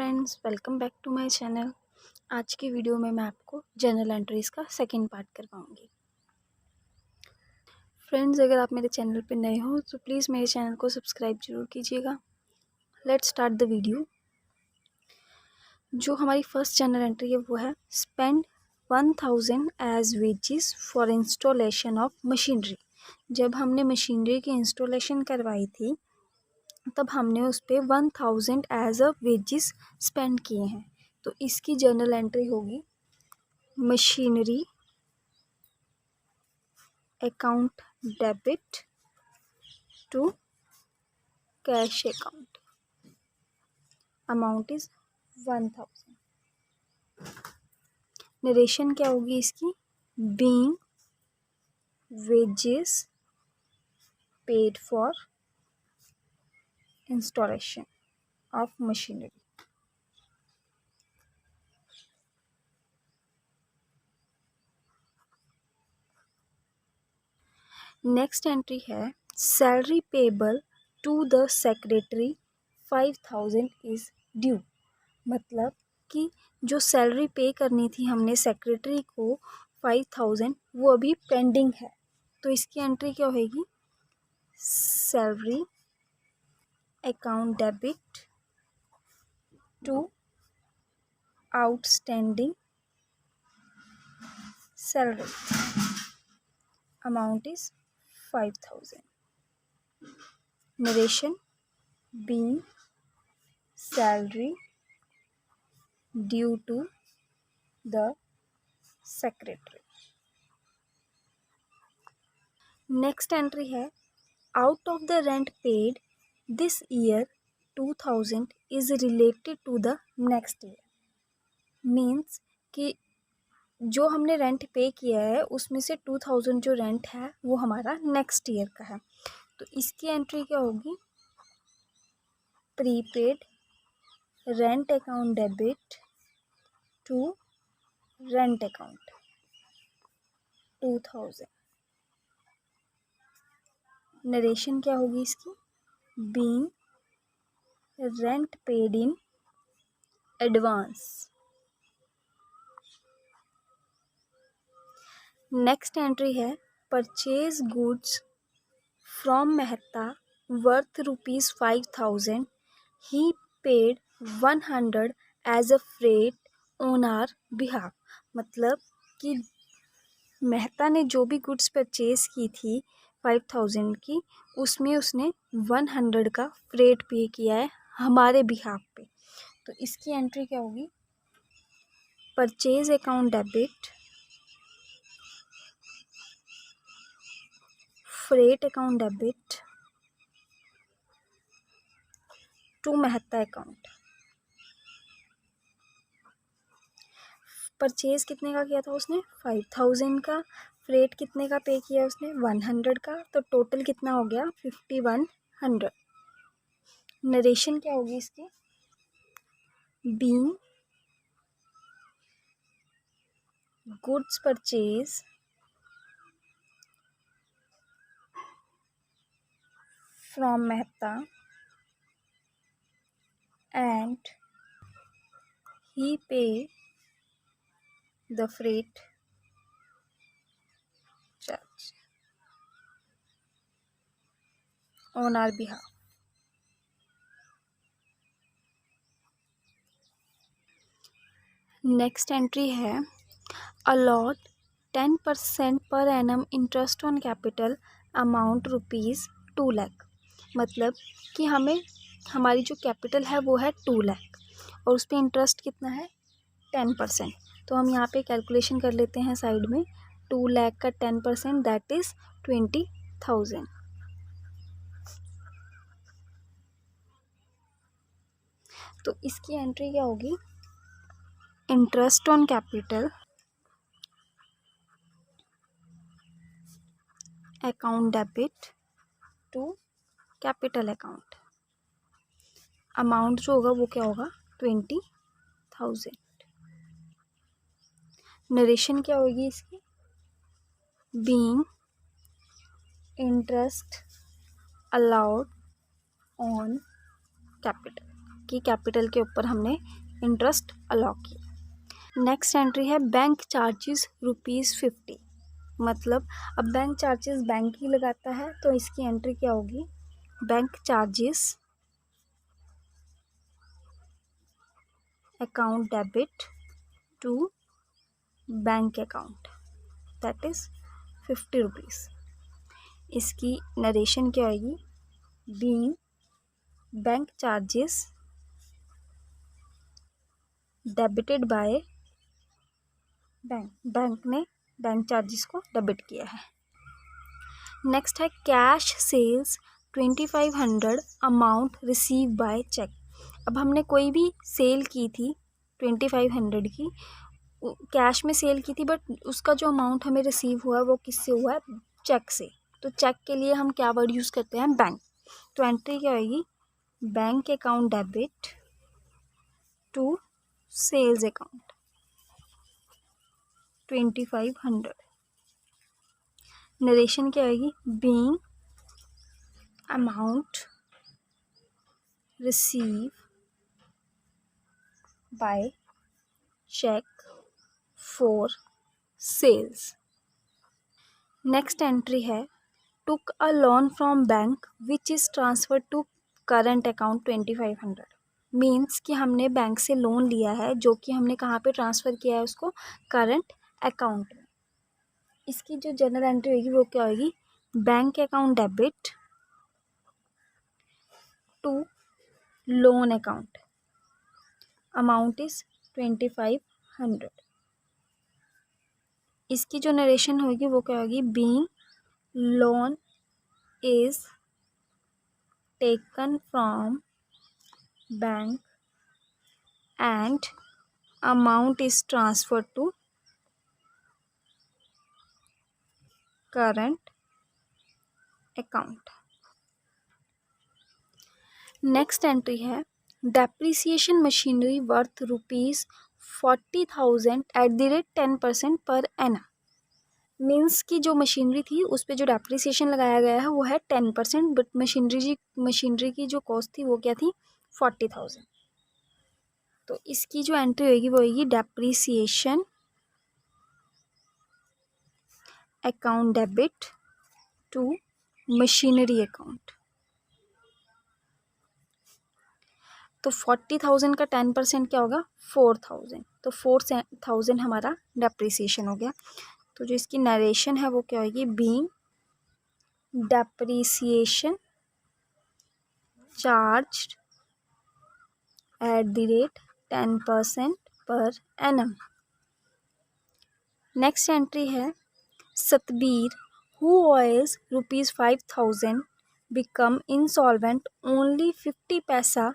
Friends, welcome back to my channel. आज की video में मैं आपको जर्नल एंट्रीज़ का सेकंड पार्ट करवाऊंगी। फ्रेंड्स, अगर आप मेरे चैनल पे नए हो तो प्लीज़ मेरे चैनल को सब्सक्राइब जरूर कीजिएगा। Let's start the video. जो हमारी फर्स्ट जर्नल एंट्री है वो है spend 1000 as wages for installation of machinery. जब हमने मशीनरी की इंस्टॉलेशन करवाई थी तब हमने उस पर 1000 एज अ वेजेस स्पेंड किए हैं। तो इसकी जर्नल एंट्री होगी machinery account debit to cash account, amount is 1000। Narration क्या होगी इसकी? Being wages paid for installation of machinery. Next entry है salary payable to the secretary 5000 is due. मतलब कि जो सैलरी पे करनी थी हमने सेक्रेटरी को 5000, वो अभी पेंडिंग है। तो इसकी एंट्री क्या होगी? Salary account debit to outstanding salary, amount is 5000। Narration being salary due to the secretary. Next entry है out of the rent paid this year 2000 is related to the next year. Means कि जो हमने rent पे किया है उसमें से 2000 जो रेंट है वो हमारा नेक्स्ट ईयर का है। तो इसकी एंट्री क्या होगी? Prepaid rent account debit to rent account 2000। Narration क्या होगी इसकी? Being rent paid in advance. Next entry है purchase goods from Mehta worth ₹5000। He paid 100 as a freight on our behalf. मतलब कि मेहता ने जो भी गुड्स परचेज की थी 5000 की, उसमें उसने 100 का फ्रेट पे किया है हमारे बिहाफ पे। तो इसकी एंट्री क्या होगी? Purchase account debit freight account debit to Mehta account. Purchase कितने का किया था उसने? 5000 का। फ्रेट कितने का पे किया उसने? 100 का। तो टोटल कितना हो गया? 5100। नरेशन क्या होगी इसकी? Being goods purchase from Mehta and he pay the freight charge on our behalf. Next entry है allot 10% per annum interest on capital amount ₹2 lakh. मतलब कि हमें हमारी जो कैपिटल है वो है 2 लाख और उस पर इंटरेस्ट कितना है? 10%। तो हम यहाँ पे कैलकुलेशन कर लेते हैं साइड में। 2 लाख का 10% दैट इज़ 20,000। तो इसकी एंट्री क्या होगी? Interest on capital account debit to capital account, amount जो होगा वो क्या होगा? 20,000। नरेशन क्या होगी इसकी? Being interest allowed on capital. की कैपिटल के ऊपर हमने इंटरेस्ट अलॉ किया। नेक्स्ट एंट्री है बैंक चार्जेस ₹50। मतलब अब बैंक चार्जेस बैंक ही लगाता है, तो इसकी एंट्री क्या होगी, bank charges account debit to bank account, that is ₹50। इसकी नरेशन क्या होगी, being bank charges debited by bank ने बैंक चार्जेस को डेबिट किया है। नेक्स्ट है cash sales 2500 amount receive by cheque. अब हमने कोई भी सेल की थी 2500 की, कैश में सेल की थी, बट उसका जो अमाउंट हमें रिसीव हुआ है वो किससे हुआ है, चेक से। तो चेक के लिए हम क्या वर्ड यूज़ करते हैं, बैंक। तो एंट्री क्या होगी, bank account debit to sales account 2500। Narration क्या होगी, being amount receive by cheque for sales. Next entry है took a loan from bank which is transfer to current account 2500। Means कि हमने बैंक से loan लिया है जो कि हमने कहाँ पे ट्रांसफ़र किया है, उसको करंट अकाउंट में। इसकी जो जनरल एंट्री होगी वो क्या होगी, bank account debit to loan account, amount is 2500। इसकी जो नरेशन होगी वो क्या होगी, being loan is taken from bank and amount is transfer to current account. Next entry है depreciation machinery worth ₹40,000 @10% per annum. Means की जो मशीनरी थी उस पर जो डेप्रिसिएशन लगाया गया है वो है 10%, बट मशीनरी की जो कॉस्ट थी वो क्या थी, 40,000। तो इसकी जो एंट्री होगी वो होगी depreciation account debit to machinery account. तो 40,000 का 10% क्या होगा, 4,000। तो 4,000 हमारा डेप्रिसिएशन हो गया। तो जो इसकी नरेशन है वो क्या होगी, being depreciation charge @10% per annum. Next entry है Satbir who oils ₹5,000 become insolvent only 50 पैसा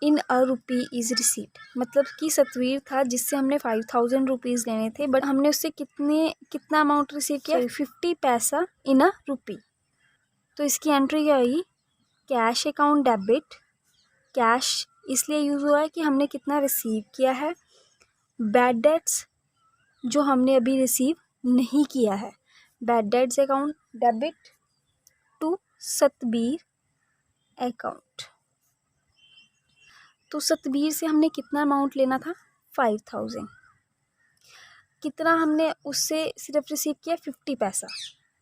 इन अ रुपी इज रिसीव्ड। मतलब कि सतवीर था जिससे हमने 5,000 रुपीज़ लेने थे, बट हमने उससे कितना अमाउंट रिसीव किया, 50 पैसा इन अ रुपी। तो इसकी एंट्री क्या होगी, कैश अकाउंट डेबिट, कैश इसलिए यूज़ हुआ है कि हमने कितना रिसीव किया है, बैड डेट्स जो हमने अभी रिसीव नहीं किया है, bad debts account debit to Satbir account. तो सतबीर से हमने कितना अमाउंट लेना था, 5,000। कितना हमने उससे सिर्फ रिसीव किया, 50 पैसा,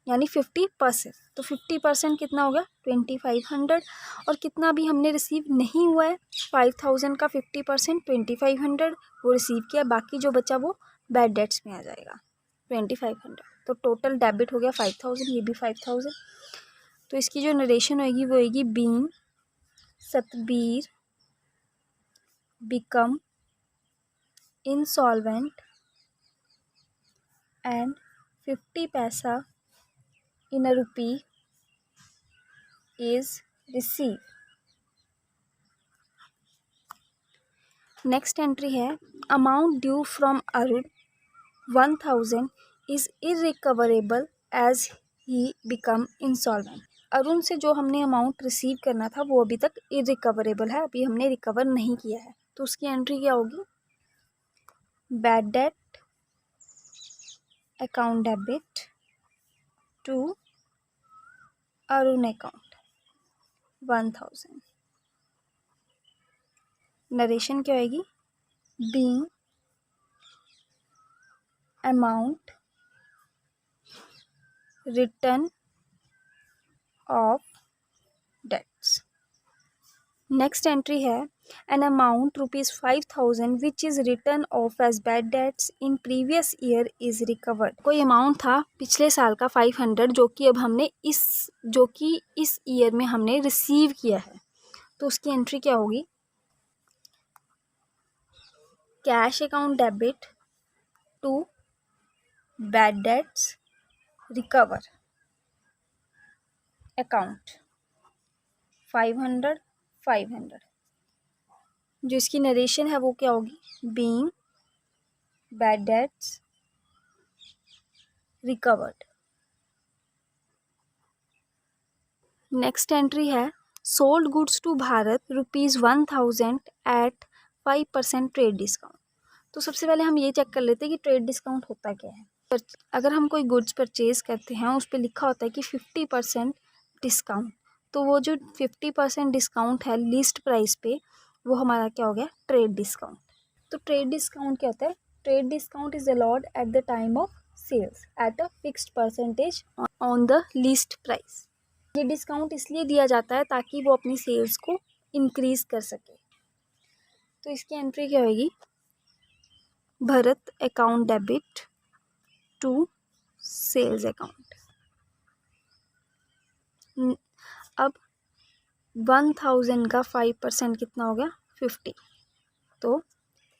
यानी 50%। तो 50% कितना होगा, 2500। और कितना भी हमने रिसीव नहीं हुआ है, 5,000 का 50% 2500 वो रिसीव किया, बाकी जो बचा वो बैड डेट्स में आ जाएगा 2500। तो टोटल डेबिट हो गया 5,000, ये भी 5,000। तो इसकी जो नरेशन होगी वो होगी being Satbir become insolvent and 50 paisa in a rupee is received. Next entry है amount due from Arun 1,000 is irrecoverable as he become insolvent. Arun से जो हमने अमाउंट रिसीव करना था वो अभी तक इरिकवरेबल है, अभी हमने रिकवर नहीं किया है। तो उसकी एंट्री क्या होगी, bad debt account debit to Arun account 1,000। Narration क्या होगी, being amount written off debts. Next entry है an amount ₹5,000 which is written off as bad debts in previous year is recovered. कोई अमाउंट था पिछले साल का 500 जो कि अब हमने इस ईयर में हमने रिसीव किया है, तो उसकी एंट्री क्या होगी, cash account debit to bad debts recover account 500 जो इसकी नरेशन है वो क्या होगी, being bad debts recovered. Next entry है sold goods to Bharat ₹1,000 at 5% trade discount. तो सबसे पहले हम ये चेक कर लेते हैं कि ट्रेड डिस्काउंट होता क्या है। अगर हम कोई गुड्स परचेज करते हैं उस पर लिखा होता है कि 50% डिस्काउंट, तो वो जो 50% डिस्काउंट है लिस्ट प्राइस पे वो हमारा क्या हो गया, ट्रेड डिस्काउंट। तो ट्रेड डिस्काउंट क्या होता है, trade discount is allowed at the time of sales at a fixed percentage on the list price. ये डिस्काउंट इसलिए दिया जाता है ताकि वो अपनी सेल्स को इंक्रीज कर सके। तो इसकी एंट्री क्या होगी, Bharat account debit to sales account. अब 1000 का 5% कितना हो गया, 50। तो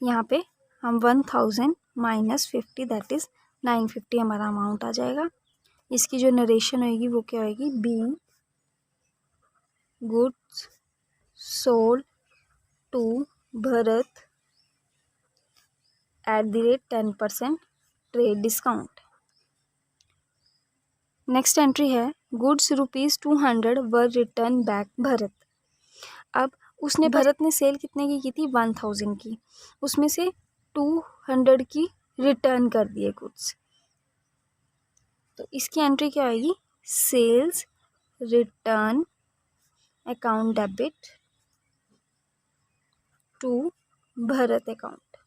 यहाँ पे हम 1000 माइनस 50 दैट इज़ 950 हमारा अमाउंट आ जाएगा। इसकी जो नरेशन होगी वो क्या होगी, being goods sold to Bharat @ 10% trade discount. Next entry है goods ₹200 were return back Bharat. अब उसने भरत ने सेल कितने की थी, 1000 की, उसमें से 200 की रिटर्न कर दिए गुड्स। तो इसकी एंट्री क्या आएगी, sales return account debit to Bharat account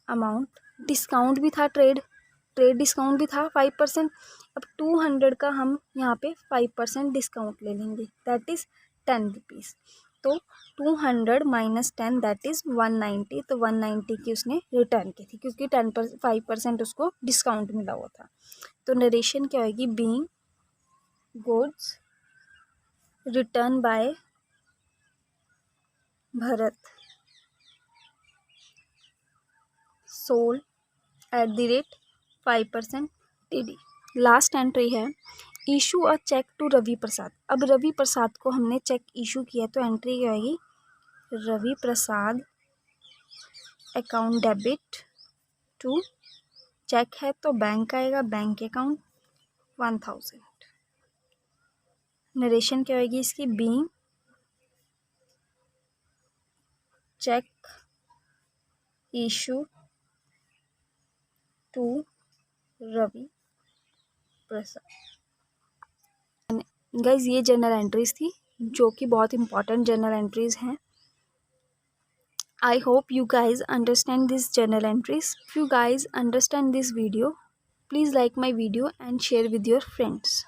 amount. Discount भी था, ट्रेड डिस्काउंट भी था 5%। अब 200 का हम यहाँ पे 5% डिस्काउंट ले लेंगे दैट इज़ 10 रुपीज़। तो 200 माइनस 10 दैट इज़ 190। तो 190 की उसने रिटर्न की थी क्योंकि 5% उसको डिस्काउंट मिला हुआ था। तो नरेशन क्या होगी, being goods return by Bharat sold @ 5% TD। Last entry है issue a cheque to Ravi Prasad. अब रवि प्रसाद को हमने चेक इशू किया तो एंट्री क्या आएगी, रवि प्रसाद अकाउंट डेबिट टू, चेक है तो बैंक आएगा, बैंक अकाउंट 1000। नरेशन क्या होगी इसकी, being cheque issue to Ravi Prasad. Guys ये जर्नल एंट्रीज थी जो कि बहुत इंपॉर्टेंट जर्नल एंट्रीज हैं। I hope you guys understand these journal entries. If you guys understand this video, please like my video and share with your friends.